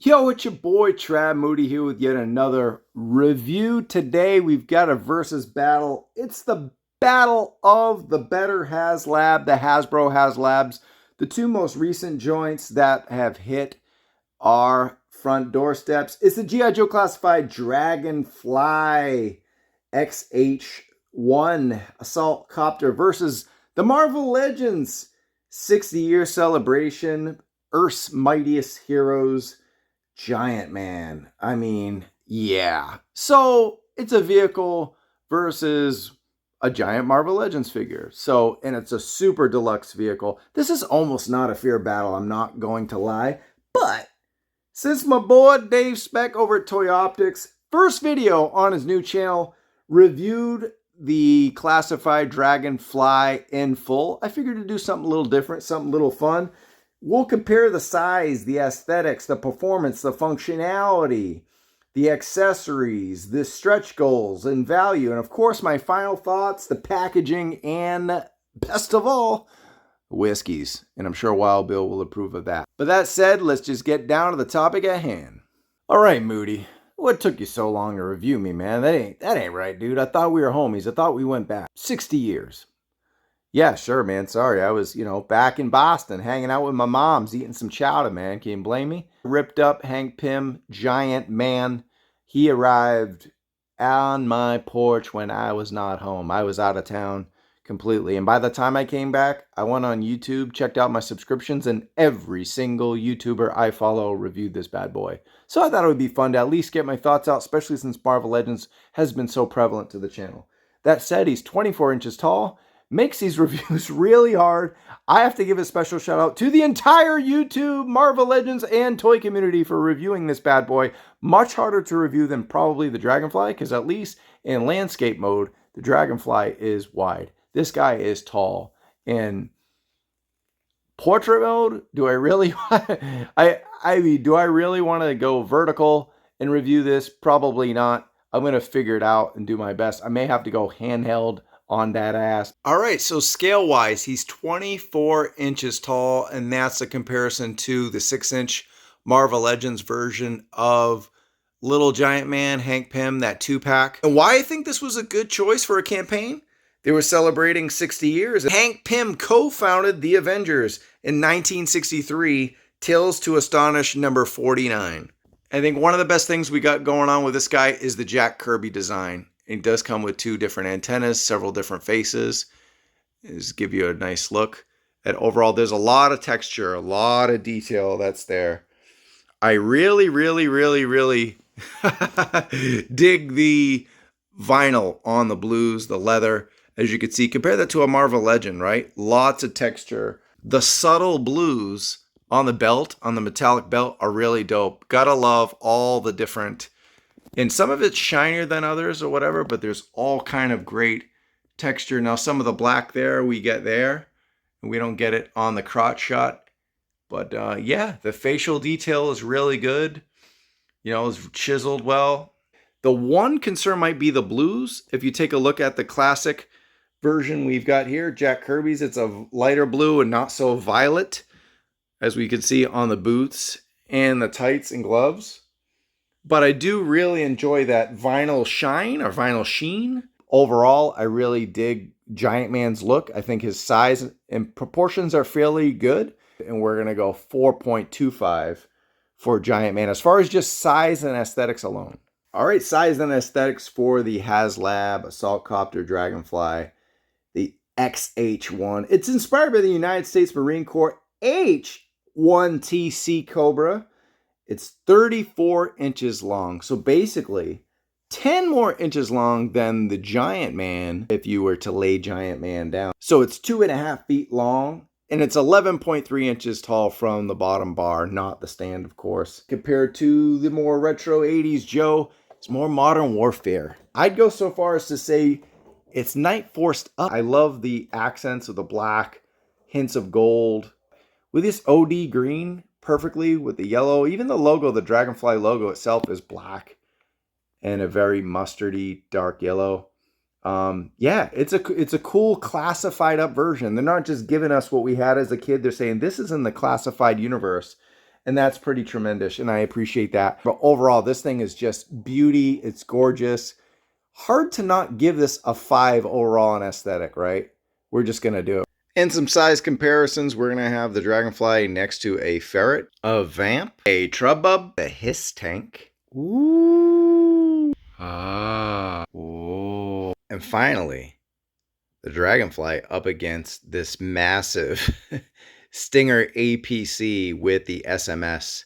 Yo, it's your boy Moody here with yet another review. Today we've got a versus battle. It's the battle of the better HasLab, the Hasbro HasLabs, the two most recent joints that have hit our front doorsteps. It's the GIJoe classified Dragonfly XH1 Assault Copter versus the Marvel Legends 60-year celebration, Earth's Mightiest Heroes, Giant Man. I mean, yeah. So it's a vehicle versus a giant Marvel Legends figure. So, and it's a super deluxe vehicle. This is almost not a fair battle, I'm not going to lie. But since my boy Dave Speck over at Toy Optics, first video on his new channel, reviewed the classified Dragonfly in full, I figured to do something a little different, something a little fun. We'll compare the size, the aesthetics, the performance, the functionality, the accessories, the stretch goals and value, and of course my final thoughts, the packaging, and best of all, whiskeys. And I'm sure Wild Bill will approve of that. But that said, let's just get down to the topic at hand. All right, Moody, what took you so long to review me, man? That ain't right, dude. I thought we were homies. I thought we went back 60 years. Yeah, sure, man. Sorry. I was, back in Boston hanging out with my moms, eating some chowder, man. Can you blame me? Ripped up Hank Pym, Giant Man. He arrived on my porch when I was not home. I was out of town completely. And by the time I came back, I went on YouTube, checked out my subscriptions, and every single YouTuber I follow reviewed this bad boy. So I thought it would be fun to at least get my thoughts out, especially since Marvel Legends has been so prevalent to the channel. That said, he's 24 inches tall. Makes these reviews really hard. I have to give a special shout out to the entire YouTube, Marvel Legends, and toy community for reviewing this bad boy. Much harder to review than probably the Dragonfly, because at least in landscape mode, the Dragonfly is wide. This guy is tall. In portrait mode, do I really do I really want to go vertical and review this? Probably not. I'm going to figure it out and do my best. I may have to go handheld on that ass. All right, so scale-wise, he's 24 inches tall, and that's a comparison to the 6-inch Marvel Legends version of Little Giant Man, Hank Pym, that 2-pack. And why I think this was a good choice for a campaign? They were celebrating 60 years. Hank Pym co-founded the Avengers in 1963, Tales to Astonish number 49. I think one of the best things we got going on with this guy is the Jack Kirby design. It does come with 2 different antennas, several different faces. Just give you a nice look. And overall, there's a lot of texture, a lot of detail that's there. I really dig the vinyl on the blues, the leather. As you can see, compare that to a Marvel Legend, right? Lots of texture. The subtle blues on the belt, on the metallic belt, are really dope. Gotta love all the different... And some of it's shinier than others or whatever, but there's all kind of great texture. Now, some of the black there, we get there. And we don't get it on the crotch shot. But yeah, the facial detail is really good. It's chiseled well. The one concern might be the blues. If you take a look at the classic version we've got here, Jack Kirby's, it's a lighter blue and not so violet, as we can see on the boots and the tights and gloves. But I do really enjoy that vinyl shine or vinyl sheen. Overall, I really dig Giant Man's look. I think his size and proportions are fairly good. And we're going to go 4.25 for Giant Man, as far as just size and aesthetics alone. All right, size and aesthetics for the HasLab Assault Copter Dragonfly, the XH1. It's inspired by the United States Marine Corps H-1TC Cobra. It's 34 inches long. So basically, 10 more inches long than the Giant Man if you were to lay Giant Man down. So it's 2.5 feet long, and it's 11.3 inches tall from the bottom bar, not the stand, of course. Compared to the more retro 80s Joe, it's more modern warfare. I'd go so far as to say it's Night Forced up. I love the accents of the black, hints of gold. With this OD green, perfectly with the yellow. Even the logo, the Dragonfly logo itself, is black and a very mustardy dark yellow. Yeah, it's a cool classified up version. They're not just giving us what we had as a kid. They're saying this is in the classified universe. And that's pretty tremendous, and I appreciate that. But overall, this thing is just beauty. It's gorgeous. Hard to not give this a 5 overall in aesthetic, right? We're just going to do it. And some size comparisons. We're going to have the Dragonfly next to a Ferret, a Vamp, a Trubub, a Hiss Tank. Ooh. Ah. Ooh. And finally, the Dragonfly up against this massive Stinger APC with the SMS.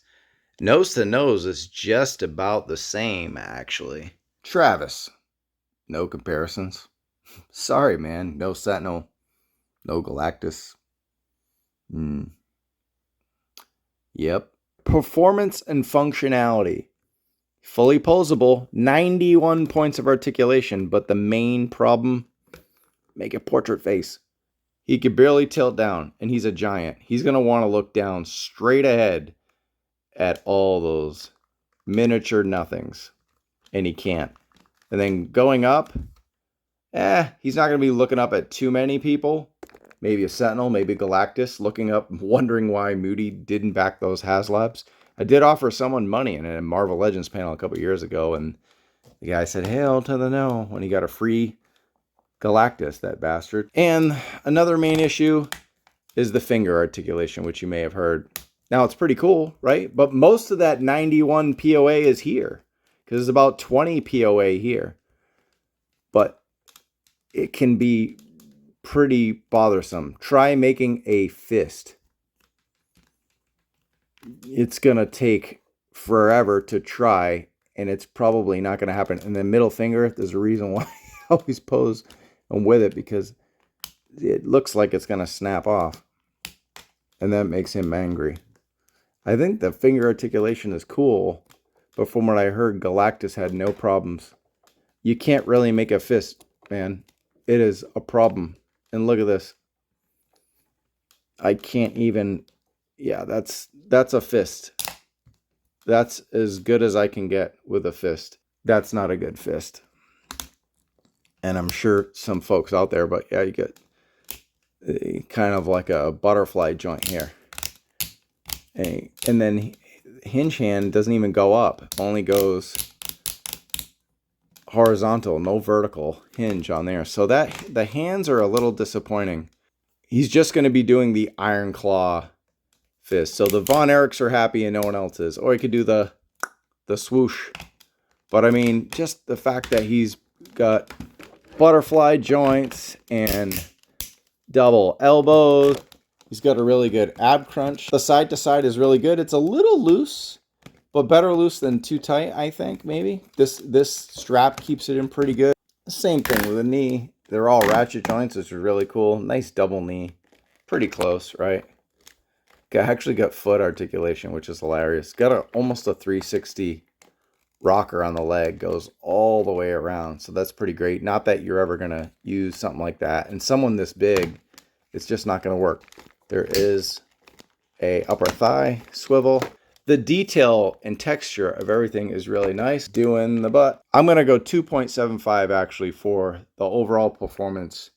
Nose to nose is just about the same, actually. Travis. No comparisons. Sorry, man. No Sentinel. No Galactus. Yep. Performance and functionality. Fully posable. 91 points of articulation. But the main problem, make a portrait face. He could barely tilt down. And he's a giant. He's going to want to look down straight ahead at all those miniature nothings. And he can't. And then going up, he's not going to be looking up at too many people. Maybe a Sentinel, maybe Galactus, looking up, wondering why Moody didn't back those HasLabs. I did offer someone money in a Marvel Legends panel a couple years ago, and the guy said, "Hail to the no," when he got a free Galactus, that bastard. And another main issue is the finger articulation, which you may have heard. Now, it's pretty cool, right? But most of that 91 POA is here, because there's about 20 POA here. But it can be pretty bothersome. Try making a fist. It's going to take forever to try, and it's probably not going to happen. And the middle finger, there's a reason why I always pose with it, because it looks like it's going to snap off. And that makes him angry. I think the finger articulation is cool, but from what I heard, Galactus had no problems. You can't really make a fist, man. It is a problem. And look at this. I can't even... Yeah, that's a fist. That's as good as I can get with a fist. That's not a good fist. And I'm sure some folks out there, but yeah, you get kind of like a butterfly joint here. And then hinge hand doesn't even go up. Only goes horizontal, no vertical hinge on there. So that the hands are a little disappointing. He's just going to be doing the Iron Claw fist. So the Von Erichs are happy and no one else is. Or he could do the swoosh. But I mean, just the fact that he's got butterfly joints and double elbows. He's got a really good ab crunch. The side to side is really good. It's a little loose, but better loose than too tight, I think, maybe. This strap keeps it in pretty good. Same thing with the knee. They're all ratchet joints, which is really cool. Nice double knee. Pretty close, right? Actually got foot articulation, which is hilarious. Got almost a 360 rocker on the leg. Goes all the way around. So that's pretty great. Not that you're ever going to use something like that. And someone this big, it's just not going to work. There is a upper thigh swivel. The detail and texture of everything is really nice. Doing the butt. I'm going to go 2.75 actually for the overall performance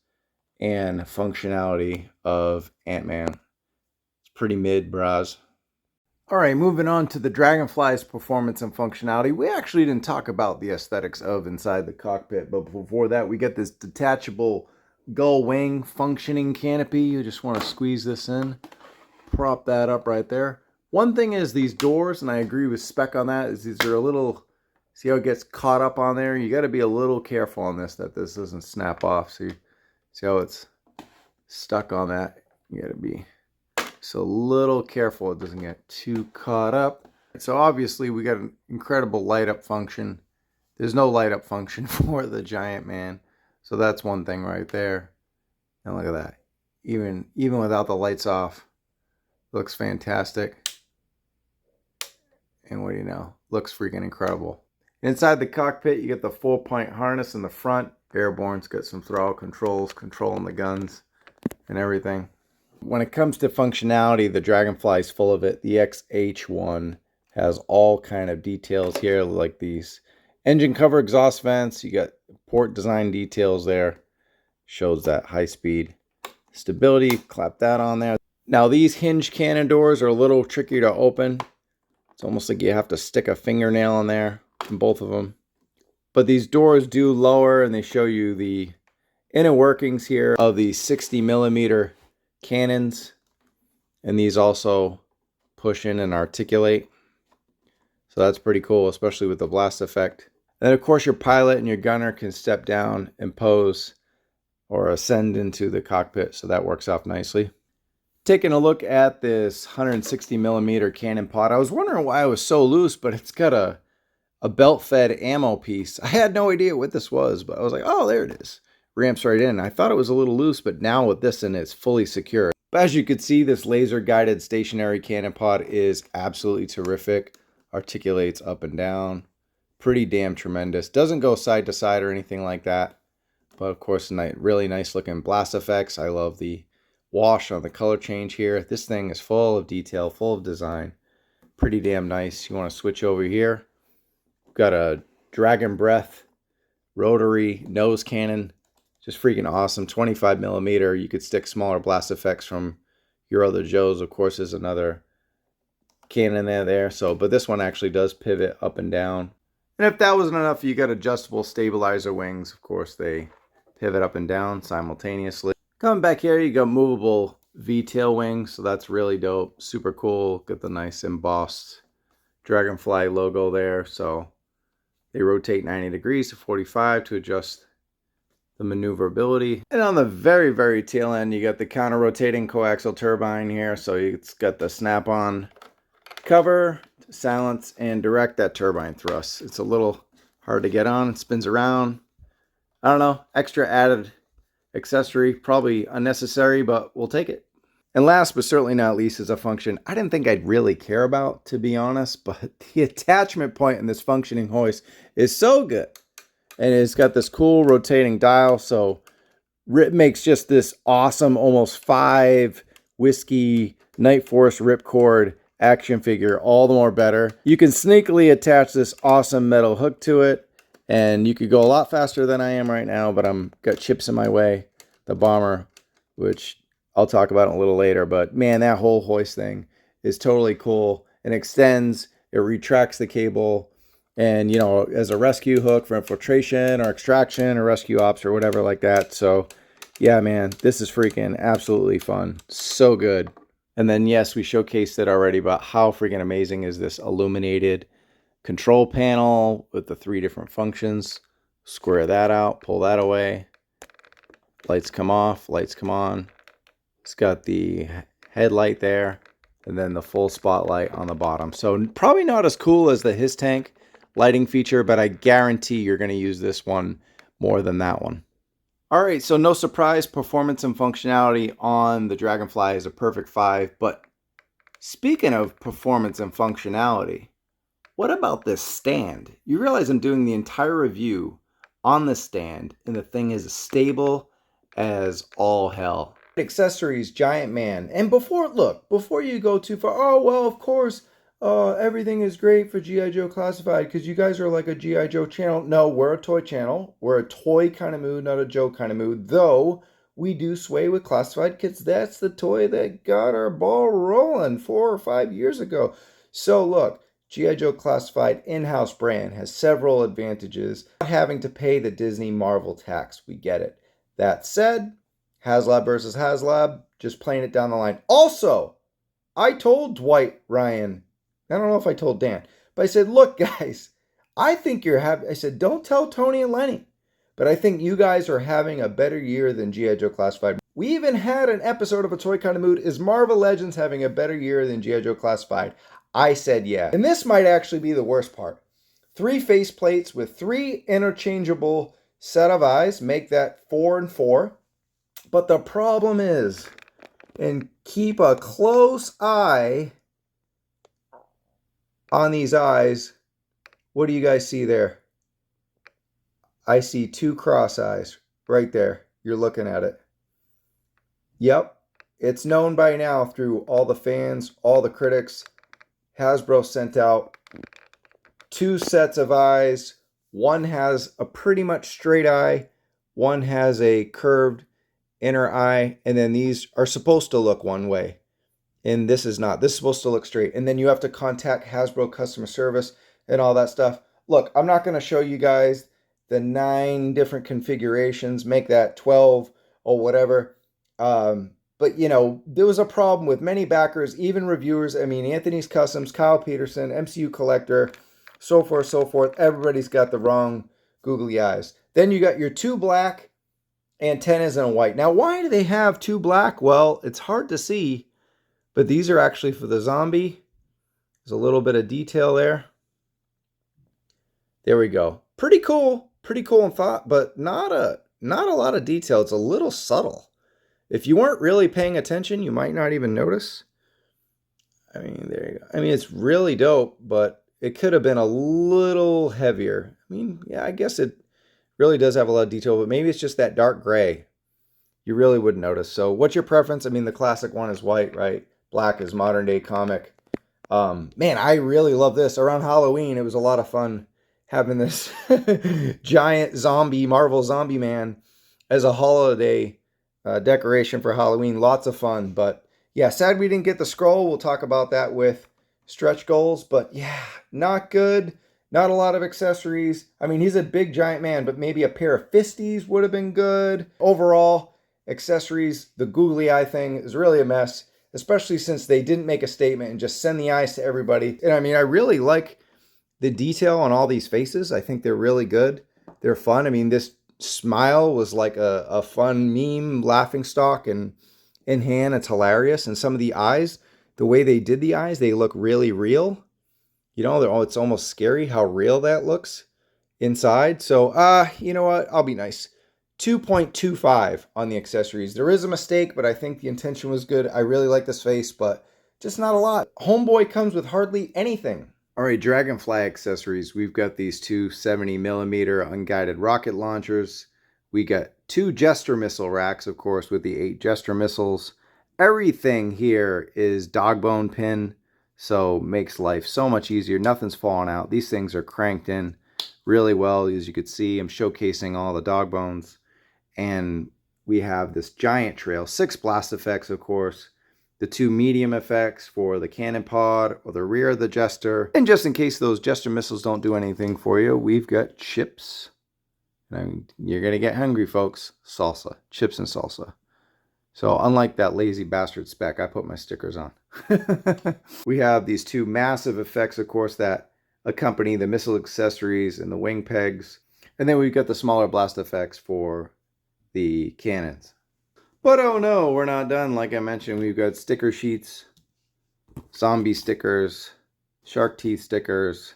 and functionality of Ant-Man. It's pretty mid, bras. All right, moving on to the Dragonfly's performance and functionality. We actually didn't talk about the aesthetics of inside the cockpit, but before that, we get this detachable gull wing functioning canopy. You just want to squeeze this in, prop that up right there. One thing is these doors, and I agree with Spec on that, is these are a little, see how it gets caught up on there? You got to be a little careful on this, that this doesn't snap off. See how it's stuck on that? You got to be so a little careful it doesn't get too caught up. So obviously we got an incredible light up function. There's no light up function for the Giant Man. So that's one thing right there. And look at that. Even without the lights off, looks fantastic. And what do you know? Looks freaking incredible. Inside the cockpit, you get the 4-point harness in the front. Airborne's got some throttle controls, controlling the guns and everything. When it comes to functionality, the Dragonfly's full of it. The XH1 has all kind of details here, like these engine cover exhaust vents. You got port design details there. Shows that high speed stability. Clap that on there. Now these hinge cannon doors are a little tricky to open. It's almost like you have to stick a fingernail in there in both of them. But these doors do lower, and they show you the inner workings here of the 60mm cannons. And these also push in and articulate. So that's pretty cool, especially with the blast effect. And then of course your pilot and your gunner can step down and pose or ascend into the cockpit, so that works out nicely. Taking a look at this 160mm cannon pod, I was wondering why it was so loose, but it's got a belt-fed ammo piece. I had no idea what this was, but I was like, oh, there it is. Ramps right in. I thought it was a little loose, but now with this in, it's fully secure. But as you can see, this laser-guided stationary cannon pod is absolutely terrific. Articulates up and down. Pretty damn tremendous. Doesn't go side to side or anything like that. But of course, really nice looking blast effects. I love the wash on the color change here. This thing is full of detail, full of design. Pretty damn nice. You want to switch over here. Got a Dragon Breath rotary nose cannon. Just freaking awesome. 25mm. You could stick smaller blast effects from your other Joes. Of course, there's another cannon there. So, but this one actually does pivot up and down. And if that wasn't enough, you got adjustable stabilizer wings. Of course, they pivot up and down simultaneously. Coming back here, you got movable V-tail wings. So that's really dope. Super cool. Got the nice embossed Dragonfly logo there. So they rotate 90 degrees to 45 to adjust the maneuverability. And on the very, very tail end, you got the counter-rotating coaxial turbine here. So it's got the snap-on cover to silence and direct that turbine thrust. It's a little hard to get on. It spins around. I don't know, extra added accessory, probably unnecessary, but we'll take it. And last but certainly not least is a function I didn't think I'd really care about, to be honest, but the attachment point in this functioning hoist is so good. And it's got this cool rotating dial, so it makes just this awesome, almost 5 whiskey Night Force ripcord action figure all the more better. You can sneakily attach this awesome metal hook to it, and you could go a lot faster than I am right now, but I'm got chips in my way. The bomber, which I'll talk about in a little later, but man, that whole hoist thing is totally cool. It extends, it retracts the cable, and you know, as a rescue hook for infiltration or extraction or rescue ops or whatever like that. So yeah, man, this is freaking absolutely fun. So good. And then yes, we showcased it already, but how freaking amazing is this illuminated control panel with the 3 different functions? Square that out, pull that away. Lights come off, lights come on. It's got the headlight there, and then the full spotlight on the bottom. So probably not as cool as the HisTank lighting feature, but I guarantee you're going to use this one more than that one. All right, so no surprise, performance and functionality on the Dragonfly is a perfect 5. But speaking of performance and functionality, what about this stand? You realize I'm doing the entire review on the stand, and the thing is stable as all hell. Accessories, giant man. And before you go too far, oh, well, of course, everything is great for GIJoe Classified because you guys are like a GIJoe channel. No, we're a toy channel. We're a toy kind of mood, not a Joe kind of mood. Though we do sway with classified because that's the toy that got our ball rolling 4 or 5 years ago. So look, GIJoe Classified in-house brand has several advantages. Not having to pay the Disney Marvel tax. We get it. That said, HasLab versus HasLab, just playing it down the line. Also, I told Dwight Ryan, I don't know if I told Dan, but I said, look, guys, I think you're having, I said, don't tell Tony and Lenny, but I think you guys are having a better year than GIJoe Classified. We even had an episode of A Toy Kind of Mood, is Marvel Legends having a better year than GIJoe Classified? I said yeah. And this might actually be the worst part. 3 faceplates with 3 interchangeable set of eyes, make that 4 and 4. But the problem is, and keep a close eye on these eyes. What do you guys see there? I see 2 cross eyes right there. You're looking at it. Yep, it's known by now through all the fans, all the critics. Hasbro sent out 2 sets of eyes. One has a pretty much straight eye. One has a curved inner eye, and then these are supposed to look one way. And this is not. This is supposed to look straight. And then you have to contact Hasbro customer service and all that stuff. Look, I'm not going to show you guys the 9 different configurations, make that 12 or whatever. But, you know, there was a problem with many backers, even reviewers. I mean, Anthony's Customs, Kyle Peterson, MCU Collector, so forth, so forth. Everybody's got the wrong googly eyes. Then you got your 2 black and 10 is in white. Now, why do they have 2 black? Well, it's hard to see, but these are actually for the zombie. There's a little bit of detail there. There we go. Pretty cool in thought, but not a lot of detail. It's a little subtle. If you weren't really paying attention, you might not even notice. I mean, there you go. I mean, it's really dope, but it could have been a little heavier. I mean, yeah, I guess it really does have a lot of detail, but maybe it's just that dark gray. You really wouldn't notice. So what's your preference? I mean, the classic one is white, right? Black is modern day comic. Man, I really love this. Around Halloween, it was a lot of fun having this giant zombie, Marvel Zombie Man as a holiday decoration for Halloween. Lots of fun. But yeah, sad we didn't get the scroll. We'll talk about that with stretch goals. But yeah, not good. Not a lot of accessories. I mean, he's a big giant man, but maybe a pair of fisties would have been good. Overall, accessories, the googly eye thing is really a mess, especially since they didn't make a statement and just send the eyes to everybody. And I mean, I really like the detail on all these faces. I think they're really good. They're fun. I mean, this smile was like a fun meme, laughing stock, and in hand, it's hilarious. And some of the eyes, the way they did the eyes, they look really real. You know, it's almost scary how real that looks inside. So, you know what? I'll be nice. 2.25 on the accessories. There is a mistake, but I think the intention was good. I really like this face, but just not a lot. Homeboy comes with hardly anything. All right, Dragonfly accessories. We've got these 2 70mm unguided rocket launchers. We got 2 Jester missile racks, of course, with the 8 Jester missiles. Everything here is dog bone pin, so makes life so much easier. Nothing's falling out. These things are cranked in really well. As you can see, I'm showcasing all the dog bones. And we have this giant trail, 6 blast effects, of course, the 2 medium effects for the cannon pod or the rear of the Jester. And just in case those Jester missiles don't do anything for you, we've got chips. And you're going to get hungry, folks. Salsa. Chips and salsa. So unlike that lazy bastard spec, I put my stickers on. We have these 2 massive effects, of course, that accompany the missile accessories and the wing pegs. And then we've got the smaller blast effects for the cannons. But oh no, we're not done. Like I mentioned, we've got sticker sheets, zombie stickers, shark teeth stickers,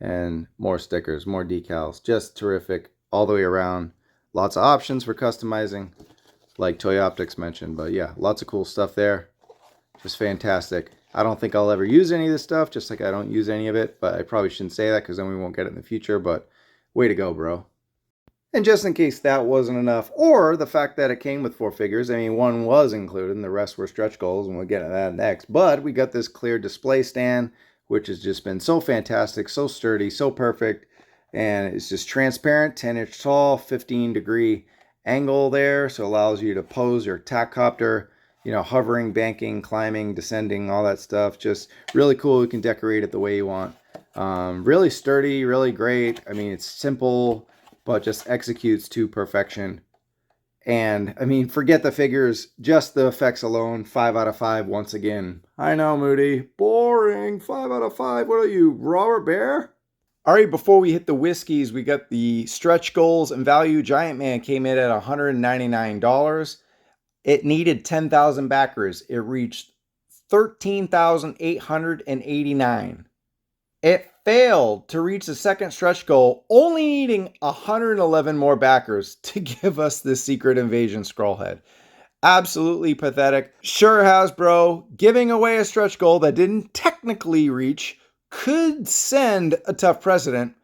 and more stickers, more decals. Just terrific all the way around. Lots of options for customizing, like Toy Optics mentioned. But yeah, lots of cool stuff there. Just fantastic. I don't think I'll ever use any of this stuff, just like I don't use any of it. But I probably shouldn't say that because then we won't get it in the future. But way to go, bro. And just in case that wasn't enough, or the fact that it came with 4 figures, I mean, 1 was included and the rest were stretch goals, and we'll get to that next. But we got this clear display stand, which has just been so fantastic, so sturdy, so perfect. And it's just transparent, 10-inch tall, 15-degree angle there. So it allows you to pose your tacopter, you know, hovering, banking, climbing, descending, all that stuff. Just really cool. You can decorate it the way you want. Really sturdy, really great. I mean, it's simple, but just executes to perfection. And I mean, forget the figures, just the effects alone, 5 out of 5 once again. I know, Moody. Boring. 5 out of 5. What are you, Robert Bear? All right, before we hit the whiskeys, we got the stretch goals and value. Giant Man came in at $199. It needed 10,000 backers. It reached 13,889. It failed to reach the second stretch goal, only needing 111 more backers to give us the Secret Invasion Scrollhead. Absolutely pathetic. Sure, Hasbro, giving away a stretch goal that didn't technically reach could send a tough precedent,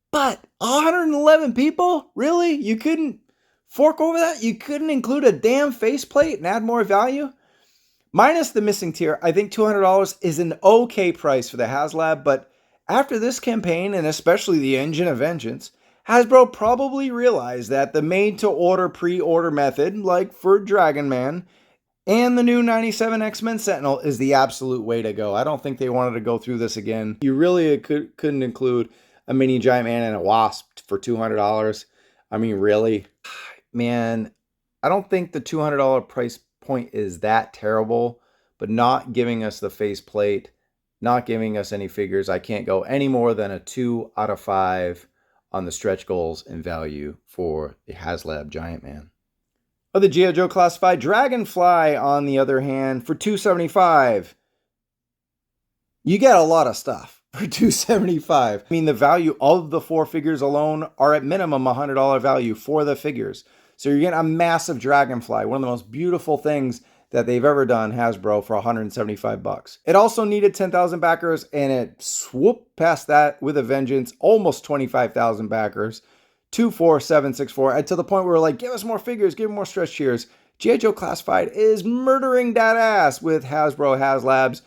but 111 people? Really? You couldn't fork over that? You couldn't include a damn faceplate and add more value? Minus the missing tier, I think $200 is an okay price for the HasLab, but after this campaign, and especially the Engine of Vengeance, Hasbro probably realized that the made-to-order pre-order method, like for Dragon Man, And the new 97 X-Men Sentinel is the absolute way to go. I don't think they wanted to go through this again. You really couldn't include a mini Giant Man and a Wasp for $200. I mean, really? Man, I don't think the $200 price point is that terrible, but not giving us the faceplate, not giving us any figures, I can't go any more than a 2 out of 5 on the stretch goals and value for the HasLab Giant Man. Of the GIJoe Classified Dragonfly, on the other hand, for $275, you get a lot of stuff for $275. I mean, the value of the 4 figures alone are at minimum $100 value for the figures. So you're getting a massive Dragonfly, one of the most beautiful things that they've ever done, Hasbro, for $175. It also needed 10,000 backers, and it swooped past that with a vengeance, almost 25,000 backers. 24764, and to the point where we're like, give us more figures, give more stretch cheers. GIJoe Classified is murdering that ass with Hasbro HasLabs.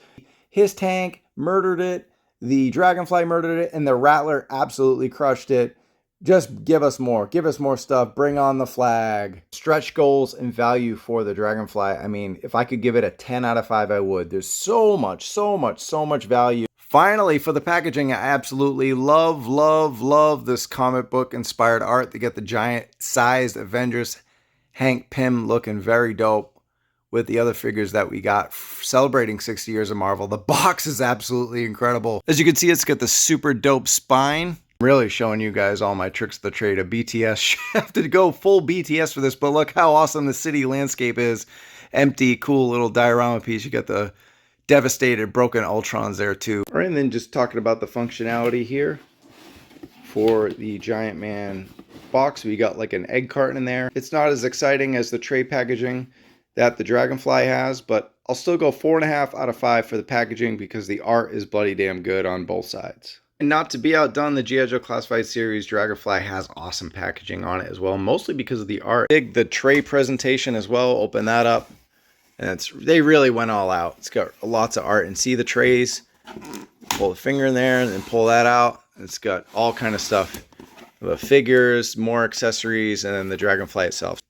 His tank murdered it, the Dragonfly murdered it, and the Rattler absolutely crushed it. Just give us more stuff, bring on the flag. Stretch goals and value for the Dragonfly. I mean, if I could give it a 10 out of 5, I would. There's so much value. Finally, for the packaging, I absolutely love this comic book inspired art. They get the giant sized Avengers Hank Pym looking very dope with the other figures that we got celebrating 60 years of Marvel. The box is absolutely incredible. As you can see, it's got the super dope spine. I'm really showing you guys all my tricks of the trade of BTS. You have to go full BTS for this, but look how awesome the city landscape is. Empty, cool little diorama piece. You got the devastated, broken Ultrons there too. All right, and then just talking about the functionality here for the Giant Man box. We got like an egg carton in there. It's not as exciting as the tray packaging that the Dragonfly has, but I'll still go 4.5 out of 5 for the packaging because the art is bloody damn good on both sides. And not to be outdone, the GIJoe Classified series Dragonfly has awesome packaging on it as well, mostly because of the art. Dig the tray presentation as well. Open that up. And they really went all out. It's got lots of art. And see the trays? Pull the finger in there and then pull that out. It's got all kind of stuff. The figures, more accessories, and then the Dragonfly itself.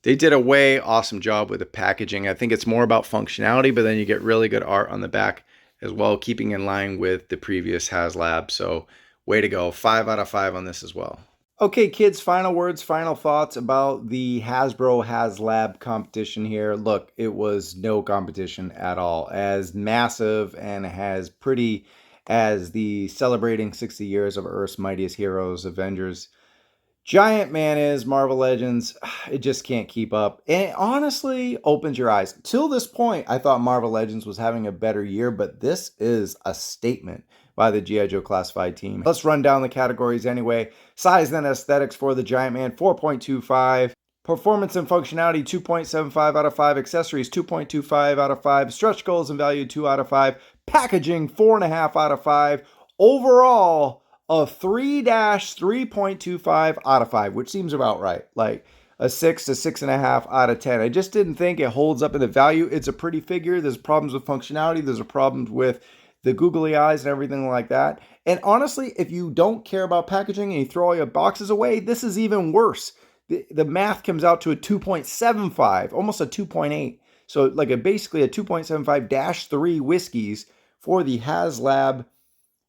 They did a way awesome job with the packaging. I think it's more about functionality, but then you get really good art on the back as well, keeping in line with the previous HasLab. So way to go. 5 out of 5 on this as well. Okay, kids, final words, final thoughts about the Hasbro HasLab competition here. Look, it was no competition at all. As massive and as pretty as the celebrating 60 years of Earth's Mightiest Heroes, Avengers Giant Man is, Marvel Legends, it just can't keep up. And it honestly opens your eyes. Till this point, I thought Marvel Legends was having a better year, but this is a statement by the GIJoe Classified team. Let's run down the categories anyway. Size and aesthetics for the Giant Man, 4.25. Performance and functionality, 2.75 out of 5. Accessories, 2.25 out of 5. Stretch goals and value, 2 out of 5. Packaging, 4.5 out of 5. Overall, a 3-3.25 out of 5, which seems about right. Like a 6 to 6.5 out of 10. I just didn't think it holds up in the value. It's a pretty figure. There's problems with functionality. There's problems with the googly eyes and everything like that. And honestly, if you don't care about packaging and you throw all your boxes away, this is even worse. The math comes out to a 2.75, almost a 2.8. So like basically a 2.75-3 whiskeys for the HasLab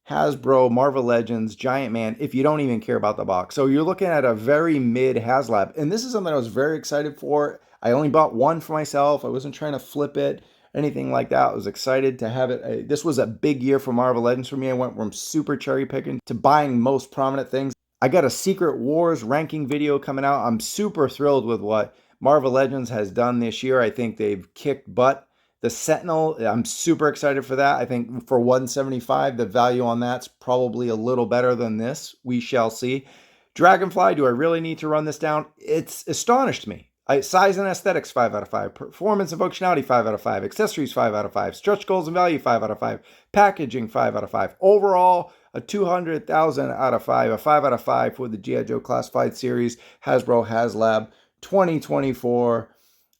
Hasbro Marvel Legends Giant Man if you don't even care about the box. So you're looking at a very mid HasLab. And this is something I was very excited for. I only bought one for myself. I wasn't trying to flip it, anything like that. I was excited to have it. This was a big year for Marvel Legends for me. I went from super cherry picking to buying most prominent things. I got a Secret Wars ranking video coming out. I'm super thrilled with what Marvel Legends has done this year. I think they've kicked butt. The Sentinel, I'm super excited for that. I think for $175, the value on that's probably a little better than this. We shall see. Dragonfly, do I really need to run this down? It's astonished me. Size and aesthetics, 5 out of 5. Performance and functionality, 5 out of 5. Accessories, 5 out of 5. Stretch goals and value, 5 out of 5. Packaging, 5 out of 5. Overall, a 200,000 out of 5. A 5 out of 5 for the GIJoe Classified series, Hasbro HasLab 2024.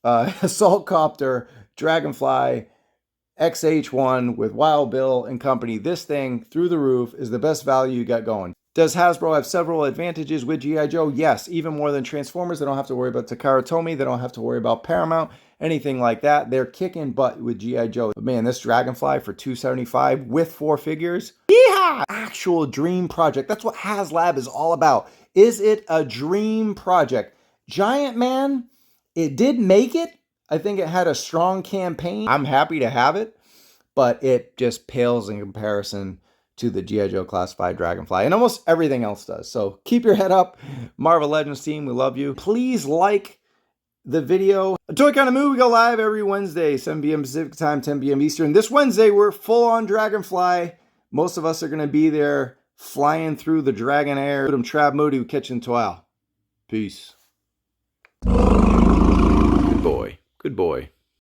Assault Copter, Dragonfly, XH1 with Wild Bill and company. This thing, through the roof, is the best value you got going. Does Hasbro have several advantages with GIJoe? Yes, even more than Transformers. They don't have to worry about Takara Tomy. They don't have to worry about Paramount. anything like that. They're kicking butt with G.I. Joe. But man, this Dragonfly for $275 with 4 figures. Yeah! Actual dream project. That's what HasLab is all about. Is it a dream project? Giant Man, it did make it. I think it had a strong campaign. I'm happy to have it, but it just pales in comparison to the G.I. Joe Classified Dragonfly, and almost everything else does. So keep your head up, Marvel Legends team. We love you. Please like the video. A Toy Kind of Mood, we go live every Wednesday, 7 p.m. Pacific time, 10 p.m. Eastern. This Wednesday, we're full on Dragonfly. Most of us are going to be there flying through the dragon air. Put 'em Trab Moody, Kitchen Twal. Peace. Good boy. Good boy.